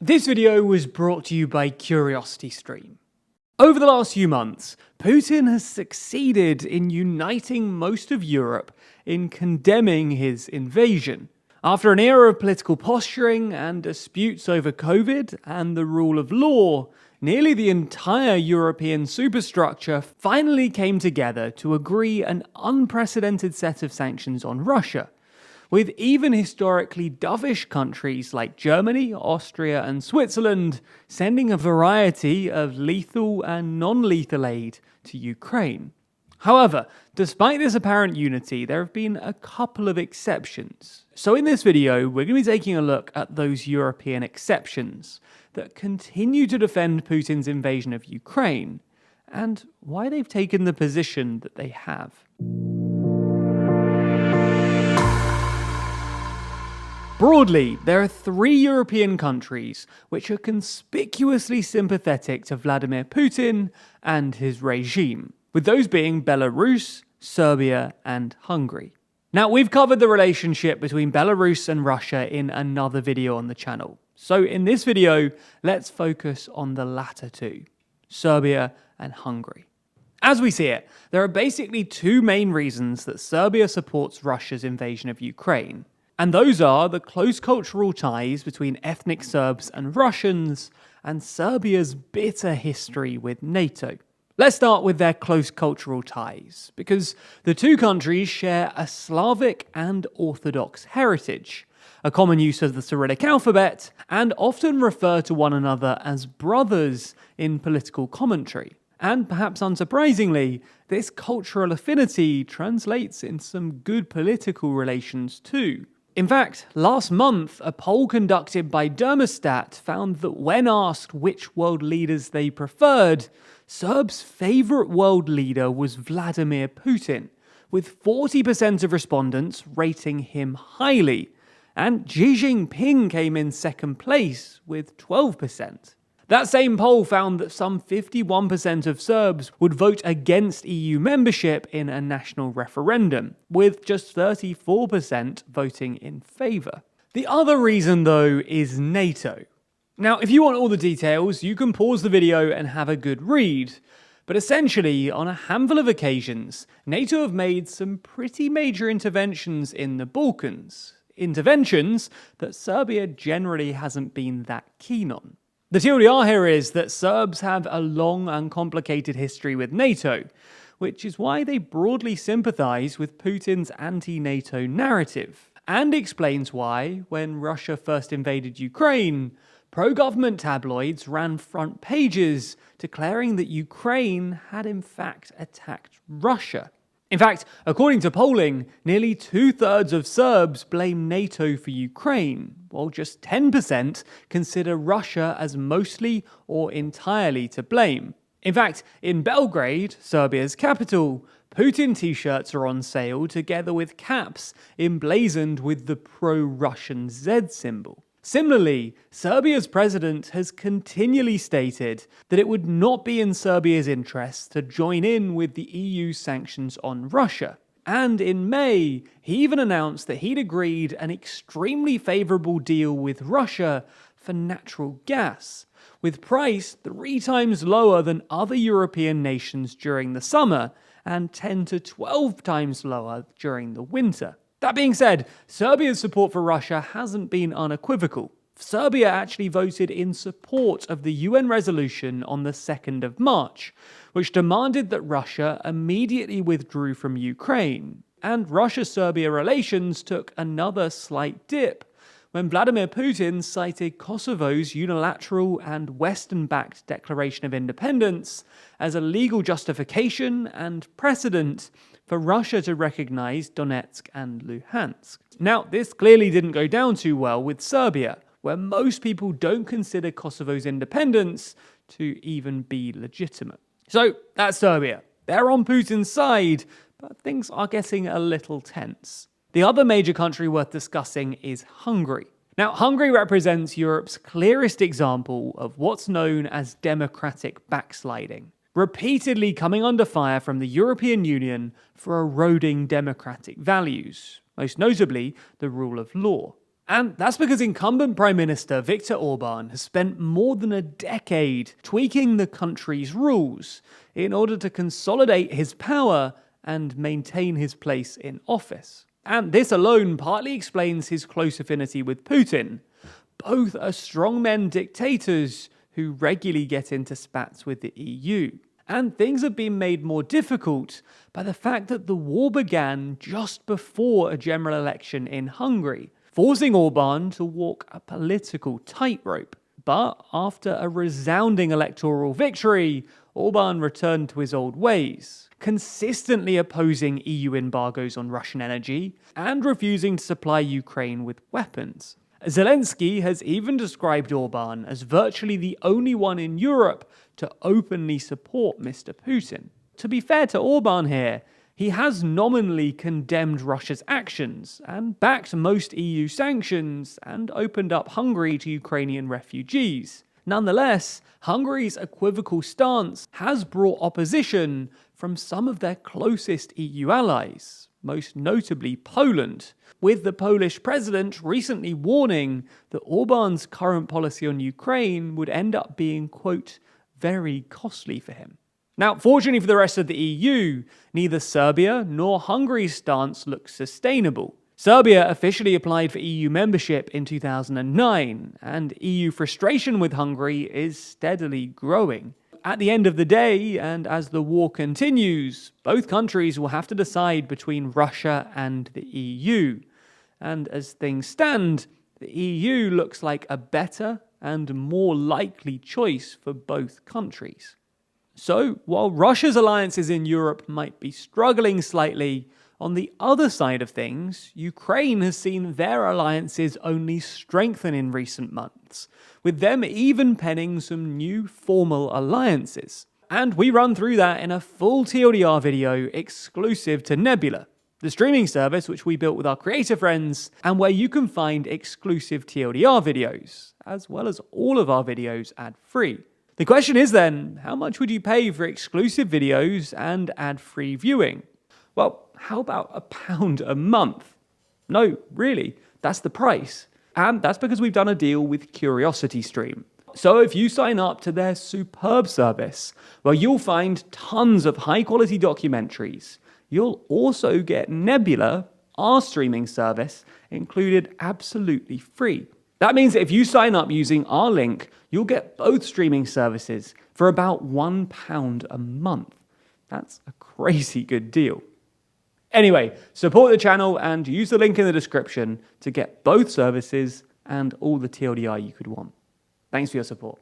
This video was brought to you by CuriosityStream. Over the last few months, Putin has succeeded in uniting most of Europe in condemning his invasion. After an era of political posturing and disputes over COVID and the rule of law, nearly the entire European superstructure finally came together to agree an unprecedented set of sanctions on Russia, with even historically dovish countries like Germany, Austria, and Switzerland sending a variety of lethal and non-lethal aid to Ukraine. However, despite this apparent unity, there have been a couple of exceptions. So in this video, we're going to be taking a look at those European exceptions that continue to defend Putin's invasion of Ukraine, and why they've taken the position that they have. Broadly, there are 3 European countries which are conspicuously sympathetic to Vladimir Putin and his regime, with those being Belarus, Serbia, and Hungary. Now, we've covered the relationship between Belarus and Russia in another video on the channel, so in this video, let's focus on the latter two, Serbia and Hungary. As we see it, there are basically 2 main reasons that Serbia supports Russia's invasion of Ukraine. And those are the close cultural ties between ethnic Serbs and Russians, and Serbia's bitter history with NATO. Let's start with their close cultural ties, because the 2 countries share a Slavic and Orthodox heritage, a common use of the Cyrillic alphabet, and often refer to one another as brothers in political commentary. And perhaps unsurprisingly, this cultural affinity translates in some good political relations too. In fact, last month, a poll conducted by Dermostat found that when asked which world leaders they preferred, Serbs' favourite world leader was Vladimir Putin, with 40% of respondents rating him highly, and Xi Jinping came in second place with 12%. That same poll found that some 51% of Serbs would vote against EU membership in a national referendum, with just 34% voting in favour. The other reason, though, is NATO. Now, if you want all the details, you can pause the video and have a good read. But essentially, on a handful of occasions, NATO have made some pretty major interventions in the Balkans. Interventions that Serbia generally hasn't been that keen on. The TLDR here is that Serbs have a long and complicated history with NATO, which is why they broadly sympathise with Putin's anti-NATO narrative, and explains why, when Russia first invaded Ukraine, pro-government tabloids ran front pages declaring that Ukraine had in fact attacked Russia. In fact, according to polling, nearly 2/3 of Serbs blame NATO for Ukraine, while just 10% consider Russia as mostly or entirely to blame. In fact, in Belgrade, Serbia's capital, Putin t-shirts are on sale together with caps emblazoned with the pro-Russian Z symbol. Similarly, Serbia's president has continually stated that it would not be in Serbia's interests to join in with the EU sanctions on Russia. And in May, he even announced that he'd agreed an extremely favourable deal with Russia for natural gas, with price 3 times lower than other European nations during the summer and 10 to 12 times lower during the winter. That being said, Serbia's support for Russia hasn't been unequivocal. Serbia actually voted in support of the UN resolution on the 2nd of March, which demanded that Russia immediately withdrew from Ukraine. And Russia-Serbia relations took another slight dip when Vladimir Putin cited Kosovo's unilateral and Western-backed declaration of independence as a legal justification and precedent for Russia to recognize Donetsk and Luhansk. Now, this clearly didn't go down too well with Serbia, where most people don't consider Kosovo's independence to even be legitimate. So, that's Serbia. They're on Putin's side, but things are getting a little tense. The other major country worth discussing is Hungary. Now, Hungary represents Europe's clearest example of what's known as democratic backsliding, repeatedly coming under fire from the European Union for eroding democratic values, most notably the rule of law. And that's because incumbent Prime Minister Viktor Orban has spent more than a decade tweaking the country's rules in order to consolidate his power and maintain his place in office. And this alone partly explains his close affinity with Putin. Both are strongmen dictators who regularly get into spats with the EU. And things have been made more difficult by the fact that the war began just before a general election in Hungary, forcing Orban to walk a political tightrope. But after a resounding electoral victory, Orban returned to his old ways, consistently opposing EU embargoes on Russian energy and refusing to supply Ukraine with weapons. Zelensky has even described Orban as virtually the only one in Europe to openly support Mr. Putin. To be fair to Orban here, he has nominally condemned Russia's actions and backed most EU sanctions and opened up Hungary to Ukrainian refugees. Nonetheless, Hungary's equivocal stance has brought opposition from some of their closest EU allies, most notably Poland, with the Polish president recently warning that Orban's current policy on Ukraine would end up being, quote, very costly for him. Now, fortunately for the rest of the EU, neither Serbia nor Hungary's stance looks sustainable. Serbia officially applied for EU membership in 2009, and EU frustration with Hungary is steadily growing. At the end of the day, and as the war continues, both countries will have to decide between Russia and the EU. And as things stand, the EU looks like a better and more likely choice for both countries. So, while Russia's alliances in Europe might be struggling slightly, on the other side of things, Ukraine has seen their alliances only strengthen in recent months, with them even penning some new formal alliances. And we run through that in a full TLDR video exclusive to Nebula, the streaming service which we built with our creator friends, and where you can find exclusive TLDR videos, as well as all of our videos ad-free. The question is then, how much would you pay for exclusive videos and ad-free viewing? Well, how about £1 a month? No, really, that's the price. And that's because we've done a deal with CuriosityStream. So if you sign up to their superb service, well, you'll find tons of high-quality documentaries. You'll also get Nebula, our streaming service, included absolutely free. That means that if you sign up using our link, you'll get both streaming services for about £1 a month. That's a crazy good deal. Anyway, support the channel and use the link in the description to get both services and all the TLDR you could want. Thanks for your support.